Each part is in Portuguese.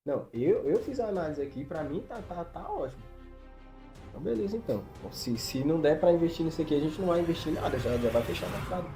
Não, eu fiz a análise aqui, pra mim tá ótimo. Então, beleza, então. Se não der pra investir nisso aqui, a gente não vai investir em nada, já vai fechar o mercado.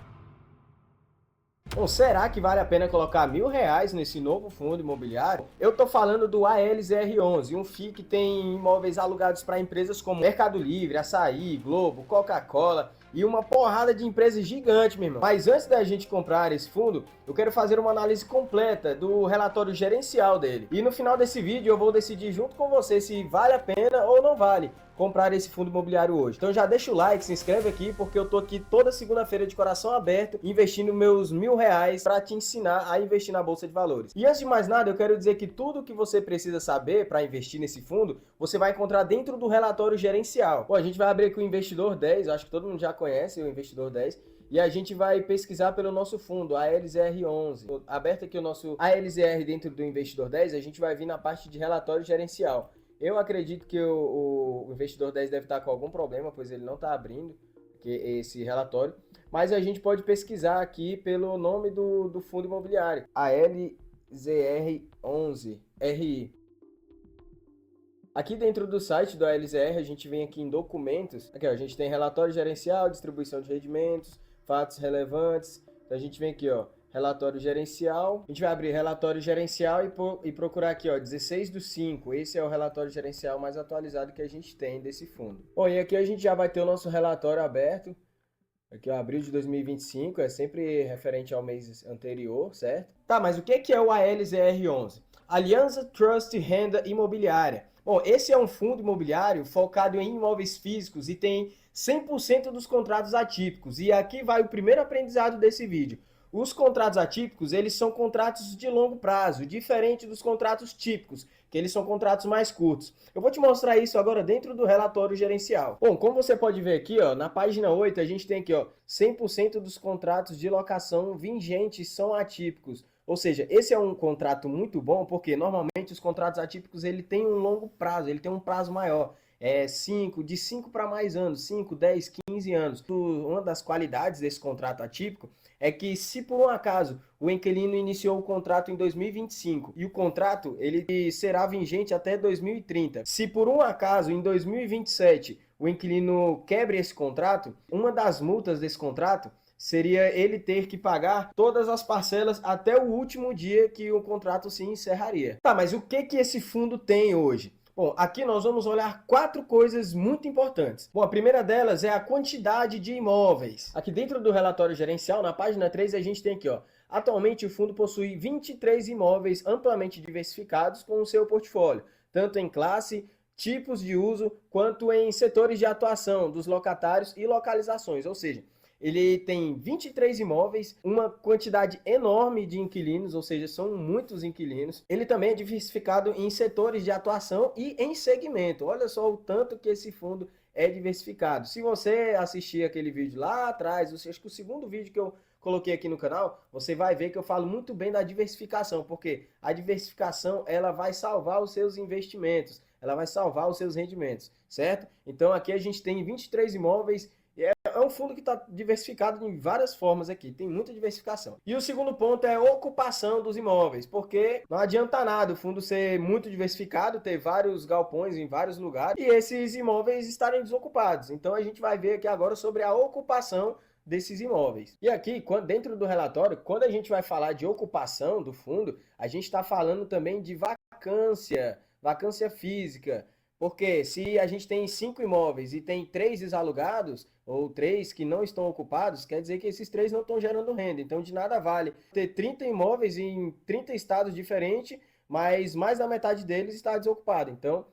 Bom, será que vale a pena colocar R$ 1.000 nesse novo fundo imobiliário? Eu tô falando do ALZR11, um FII que tem imóveis alugados para empresas como Mercado Livre, Açaí, Globo, Coca-Cola e uma porrada de empresas gigantes, meu irmão. Mas antes da gente comprar esse fundo, eu quero fazer uma análise completa do relatório gerencial dele. E no final desse vídeo eu vou decidir junto com você se vale a pena ou não vale comprar esse fundo imobiliário hoje. Então já deixa o like, se inscreve aqui, porque eu tô aqui toda segunda-feira de coração aberto, investindo meus R$ 1.000 para te ensinar a investir na Bolsa de Valores. E antes de mais nada, eu quero dizer que tudo que você precisa saber para investir nesse fundo, você vai encontrar dentro do relatório gerencial. Bom, a gente vai abrir aqui o Investidor 10, acho que todo mundo já conhece o Investidor 10, e a gente vai pesquisar pelo nosso fundo, ALZR11. Aberto aqui o nosso ALZR dentro do Investidor 10, a gente vai vir na parte de relatório gerencial. Eu acredito que o investidor 10 deve estar com algum problema, pois ele não está abrindo esse relatório. Mas a gente pode pesquisar aqui pelo nome do fundo imobiliário, ALZR11RI. Aqui dentro do site do ALZR, a gente vem aqui em documentos. Aqui, ó, a gente tem relatório gerencial, distribuição de rendimentos, fatos relevantes. Então a gente vem aqui, ó, relatório gerencial. A gente vai abrir relatório gerencial e procurar aqui, ó, 16/5. Esse é o relatório gerencial mais atualizado que a gente tem desse fundo. Bom, e aqui a gente já vai ter o nosso relatório aberto. Aqui, ó, abril de 2025, é sempre referente ao mês anterior, certo? Tá, mas o que é o ALZR11? Aliança Trust Renda Imobiliária. Bom, esse é um fundo imobiliário focado em imóveis físicos e tem 100% dos contratos atípicos. E aqui vai o primeiro aprendizado desse vídeo. Os contratos atípicos, eles são contratos de longo prazo, diferente dos contratos típicos, que eles são contratos mais curtos. Eu vou te mostrar isso agora dentro do relatório gerencial. Bom, como você pode ver aqui, ó, na página 8, a gente tem aqui, ó, 100% dos contratos de locação vigentes são atípicos. Ou seja, esse é um contrato muito bom, porque normalmente os contratos atípicos ele tem um longo prazo, ele tem um prazo maior. De 5 para mais anos, 5, 10, 15 anos. Uma das qualidades desse contrato atípico é que, se por um acaso o inquilino iniciou o contrato em 2025 e o contrato ele será vigente até 2030, se por um acaso em 2027 o inquilino quebre esse contrato, uma das multas desse contrato seria ele ter que pagar todas as parcelas até o último dia que o contrato se encerraria. Tá, mas o que esse fundo tem hoje? Bom, aqui nós vamos olhar 4 coisas muito importantes. Bom, a primeira delas é a quantidade de imóveis. Aqui dentro do relatório gerencial, na página 3, a gente tem aqui, ó. Atualmente o fundo possui 23 imóveis amplamente diversificados com o seu portfólio, tanto em classe, tipos de uso, quanto em setores de atuação dos locatários e localizações, ou seja, ele tem 23 imóveis, uma quantidade enorme de inquilinos, ou seja, são muitos inquilinos. Ele também é diversificado em setores de atuação e em segmento. Olha só o tanto que esse fundo é diversificado. Se você assistir aquele vídeo lá atrás, acho que o segundo vídeo que eu coloquei aqui no canal, você vai ver que eu falo muito bem da diversificação, porque a diversificação ela vai salvar os seus investimentos, ela vai salvar os seus rendimentos, certo? Então aqui a gente tem 23 imóveis. É um fundo que está diversificado em várias formas aqui, tem muita diversificação. E o segundo ponto é a ocupação dos imóveis, porque não adianta nada o fundo ser muito diversificado, ter vários galpões em vários lugares e esses imóveis estarem desocupados. Então a gente vai ver aqui agora sobre a ocupação desses imóveis. E aqui, dentro do relatório, quando a gente vai falar de ocupação do fundo, a gente está falando também de vacância física. Porque se a gente tem 5 imóveis e tem 3 desalugados, ou 3 que não estão ocupados, quer dizer que esses 3 não estão gerando renda. Então, de nada vale ter 30 imóveis em 30 estados diferentes, mas mais da metade deles está desocupado. Então,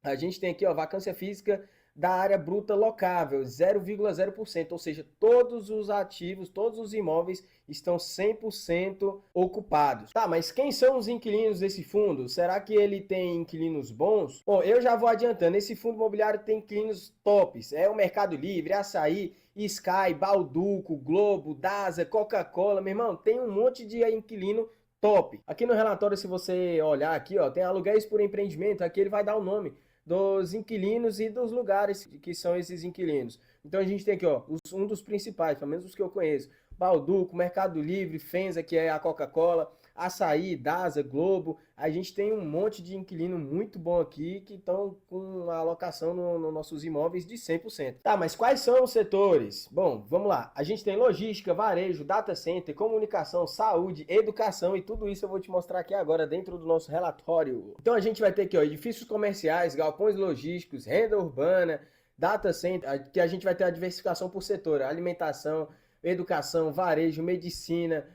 a gente tem aqui, ó, vacância física da área bruta locável, 0,0%, ou seja, todos os ativos, todos os imóveis estão 100% ocupados. Tá, mas quem são os inquilinos desse fundo? Será que ele tem inquilinos bons? Bom, eu já vou adiantando, esse fundo imobiliário tem inquilinos tops, é o Mercado Livre, Açaí, Sky, Balduco, Globo, Dasa, Coca-Cola, meu irmão, tem um monte de inquilino top. Aqui no relatório, se você olhar aqui, ó, tem aluguéis por empreendimento, aqui ele vai dar o nome dos inquilinos e dos lugares que são esses inquilinos. Então a gente tem aqui, ó, um dos principais, pelo menos os que eu conheço, Balduco, Mercado Livre, Fenza, que é a Coca-Cola, Açaí, Dasa, Globo, a gente tem um monte de inquilino muito bom aqui que estão com a alocação nos nossos imóveis de 100%. Tá, mas quais são os setores? Bom, vamos lá. A gente tem logística, varejo, data center, comunicação, saúde, educação e tudo isso eu vou te mostrar aqui agora dentro do nosso relatório. Então a gente vai ter aqui, ó, edifícios comerciais, galpões logísticos, renda urbana, data center, que a gente vai ter a diversificação por setor, alimentação, educação, varejo, medicina,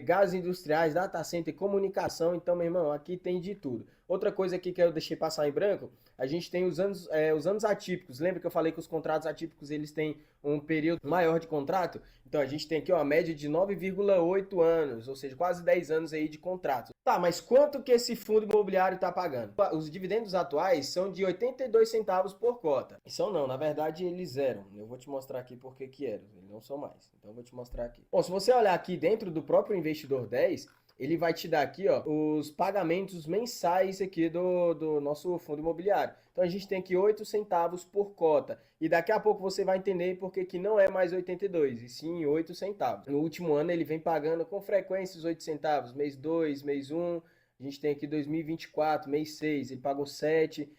gases industriais, data center, comunicação. Então, meu irmão, aqui tem de tudo. Outra coisa aqui que eu deixei passar em branco, a gente tem os anos atípicos. Lembra que eu falei que os contratos atípicos eles têm um período maior de contrato? Então a gente tem aqui ó, a média de 9,8 anos, ou seja, quase 10 anos aí de contrato. Tá, mas quanto que esse fundo imobiliário está pagando? Os dividendos atuais são de 82 centavos por cota. São não, na verdade eles eram. Eu vou te mostrar aqui por que eram, eles não são mais. Então eu vou te mostrar aqui. Bom, se você olhar aqui dentro do próprio Investidor 10, ele vai te dar aqui ó, os pagamentos mensais aqui do nosso fundo imobiliário. Então a gente tem aqui 8 centavos por cota. E daqui a pouco você vai entender por que não é mais 82, e sim 8 centavos. No último ano ele vem pagando com frequência os 8 centavos, mês 2, mês 1. A gente tem aqui 2024, mês 6, ele pagou 7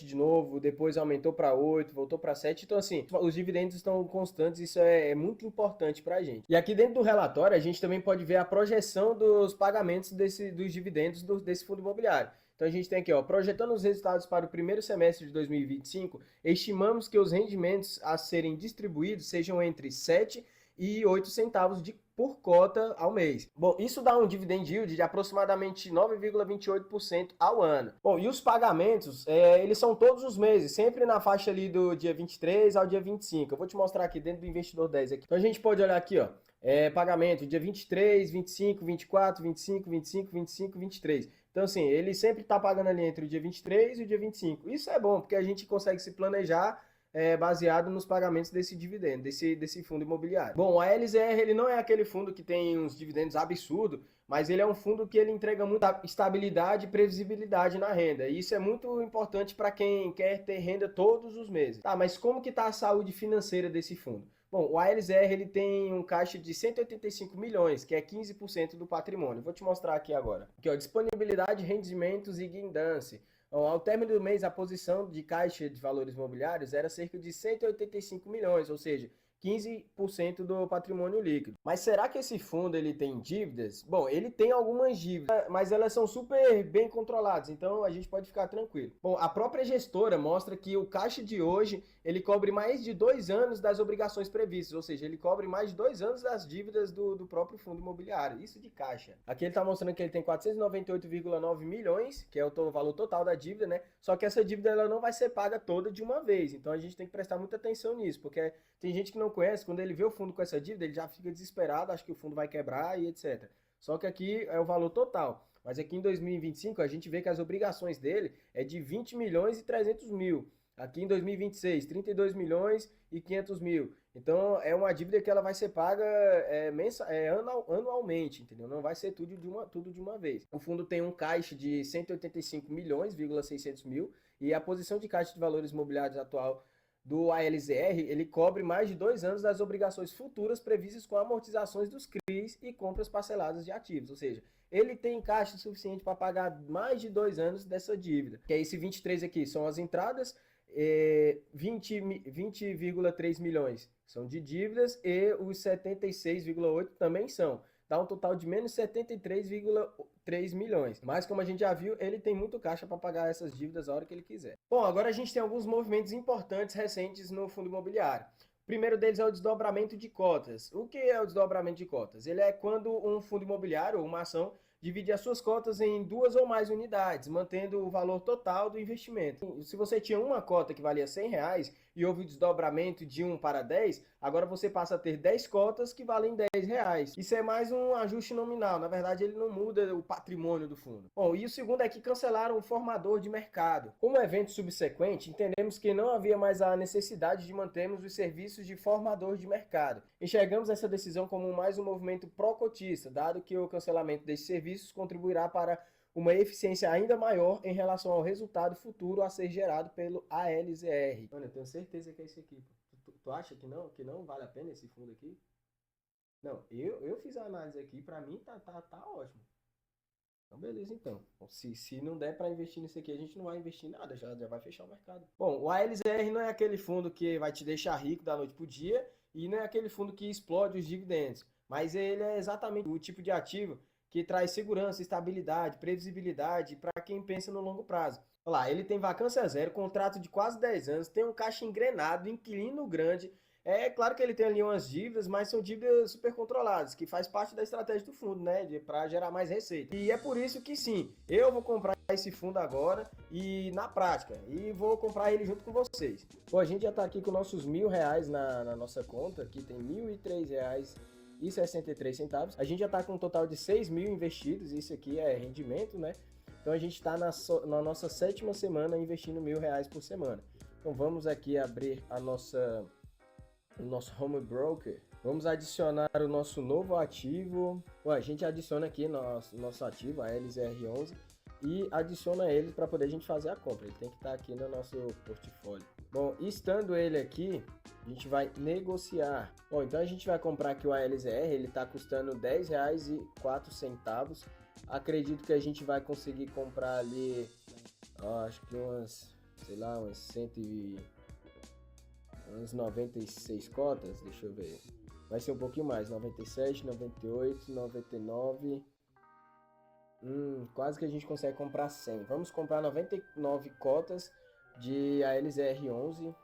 de novo, depois aumentou para 8, voltou para 7. Então, assim, os dividendos estão constantes, isso é muito importante para a gente. E aqui dentro do relatório, a gente também pode ver a projeção dos pagamentos dos dividendos desse fundo imobiliário. Então, a gente tem aqui, ó, projetando os resultados para o primeiro semestre de 2025, estimamos que os rendimentos a serem distribuídos sejam entre 7 e 8 centavos por cota ao mês. Bom, isso dá um dividend yield de aproximadamente 9,28% ao ano. Bom, e os pagamentos, eles são todos os meses, sempre na faixa ali do dia 23 ao dia 25. Eu vou te mostrar aqui dentro do Investidor 10 aqui. Então a gente pode olhar aqui, ó, pagamento dia 23, 25, 24, 25, 25, 25, 23. Então, assim, ele sempre está pagando ali entre o dia 23 e o dia 25. Isso é bom, porque a gente consegue se planejar baseado nos pagamentos desse dividendo, desse fundo imobiliário. Bom, a LZR ele não é aquele fundo que tem uns dividendos absurdos, mas ele é um fundo que ele entrega muita estabilidade e previsibilidade na renda. E isso é muito importante para quem quer ter renda todos os meses. Tá, mas como que está a saúde financeira desse fundo? Bom, o ALZR ele tem um caixa de 185 milhões, que é 15% do patrimônio. Vou te mostrar aqui agora. Aqui, ó, disponibilidade, rendimentos e guindance. Bom, ao término do mês, a posição de caixa de valores imobiliários era cerca de 185 milhões, ou seja, 15% do patrimônio líquido. Mas será que esse fundo ele tem dívidas? Bom, ele tem algumas dívidas, mas elas são super bem controladas, então a gente pode ficar tranquilo. Bom, a própria gestora mostra que o caixa de hoje ele cobre mais de 2 anos das obrigações previstas, ou seja, ele cobre mais de 2 anos das dívidas do próprio fundo imobiliário, isso de caixa. Aqui ele está mostrando que ele tem 498,9 milhões, que é o valor total da dívida, né? Só que essa dívida ela não vai ser paga toda de uma vez, então a gente tem que prestar muita atenção nisso, porque tem gente que não conhece, quando ele vê o fundo com essa dívida, ele já fica desesperado, acha que o fundo vai quebrar e etc. Só que aqui é o valor total. Mas aqui em 2025 a gente vê que as obrigações dele é de 20 milhões e 300 mil. Aqui em 2026, 32 milhões e 500 mil. Então é uma dívida que ela vai ser paga anualmente, entendeu? Não vai ser tudo de uma vez. O fundo tem um caixa de 185 milhões,600 mil e a posição de caixa de valores imobiliários atual do ALZR, ele cobre mais de 2 anos das obrigações futuras previstas com amortizações dos CRIs e compras parceladas de ativos, ou seja, ele tem caixa suficiente para pagar mais de 2 anos dessa dívida. Que é esse 23 aqui, são as entradas, 20,3 milhões são de dívidas e os 76,8 também são. Dá um total de menos 73,3 milhões. Mas como a gente já viu, ele tem muito caixa para pagar essas dívidas a hora que ele quiser. Bom, agora a gente tem alguns movimentos importantes recentes no fundo imobiliário. O primeiro deles é o desdobramento de cotas. O que é o desdobramento de cotas? Ele é quando um fundo imobiliário ou uma ação divide as suas cotas em 2 ou mais unidades, mantendo o valor total do investimento. Se você tinha uma cota que valia R$ 100 e houve o desdobramento de 1 para 10, agora você passa a ter 10 cotas que valem R$ 10. Isso é mais um ajuste nominal, na verdade ele não muda o patrimônio do fundo. Bom, e o segundo é que cancelaram o formador de mercado. Como evento subsequente, entendemos que não havia mais a necessidade de mantermos os serviços de formador de mercado. Enxergamos essa decisão como mais um movimento pró-cotista, dado que o cancelamento desses serviços contribuirá para uma eficiência ainda maior em relação ao resultado futuro a ser gerado pelo ALZR. Mano, eu tenho certeza que é esse aqui. Tu acha que não vale a pena esse fundo aqui? Não, eu fiz a análise aqui, pra mim tá ótimo. Então, beleza, então. Se não der para investir nisso aqui, a gente não vai investir em nada, já vai fechar o mercado. Bom, o ALZR não é aquele fundo que vai te deixar rico da noite pro dia e não é aquele fundo que explode os dividendos, mas ele é exatamente o tipo de ativo que traz segurança, estabilidade, previsibilidade para quem pensa no longo prazo. Olha lá, ele tem vacância zero, contrato de quase 10 anos, tem um caixa engrenado, inquilino grande. É claro que ele tem ali umas dívidas, mas são dívidas super controladas, que faz parte da estratégia do fundo, né? Para gerar mais receita. E é por isso que sim, eu vou comprar esse fundo agora e na prática, e vou comprar ele junto com vocês. Pô, a gente já tá aqui com nossos R$ 1.000 na nossa conta, aqui tem R$ 1.003,63. A gente já tá com um total de 6.000 investidos, isso aqui é rendimento, né? Então a gente está na nossa 7ª semana investindo R$ 1.000 por semana. Então vamos aqui abrir o nosso home broker. Vamos adicionar o nosso novo ativo. Bom, a gente adiciona aqui nosso ativo, a LZR11, e adiciona ele para poder a gente fazer a compra. Ele tem que estar aqui no nosso portfólio. Bom, estando ele aqui, a gente vai negociar. Bom, então a gente vai comprar aqui o ALZR, ele está custando R$ 10,04. Acredito que a gente vai conseguir comprar ali, acho que umas 96 cotas, deixa eu ver. Vai ser um pouquinho mais, 97, 98, 99. Quase que a gente consegue comprar 100. Vamos comprar 99 cotas de ALZR11. Vou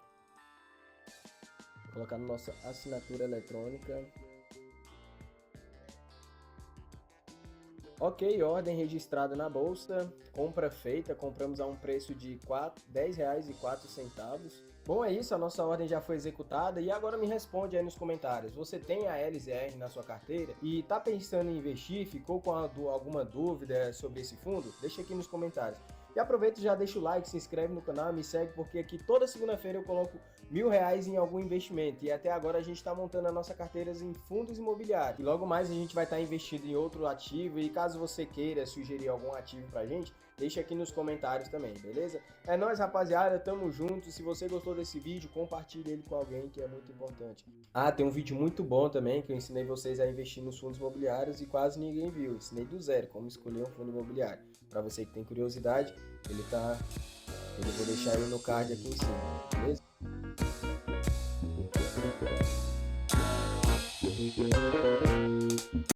colocar na nossa assinatura eletrônica. Ok, ordem registrada na bolsa, compra feita, compramos a um preço de R$ 10,04. Bom, é isso, a nossa ordem já foi executada e agora me responde aí nos comentários. Você tem a LZR na sua carteira e está pensando em investir? Ficou com alguma dúvida sobre esse fundo? Deixa aqui nos comentários. E aproveita e já deixa o like, se inscreve no canal, me segue, porque aqui toda segunda-feira eu coloco R$ 1.000 em algum investimento. E até agora a gente está montando a nossa carteira em fundos imobiliários. E logo mais a gente vai estar investindo em outro ativo. E caso você queira sugerir algum ativo pra gente, deixa aqui nos comentários também, beleza? É nóis, rapaziada, tamo junto. Se você gostou desse vídeo, compartilhe ele com alguém, que é muito importante. Ah, tem um vídeo muito bom também, que eu ensinei vocês a investir nos fundos imobiliários e quase ninguém viu. Eu ensinei do zero como escolher um fundo imobiliário. Para você que tem curiosidade, eu vou deixar ele no card aqui em cima, beleza?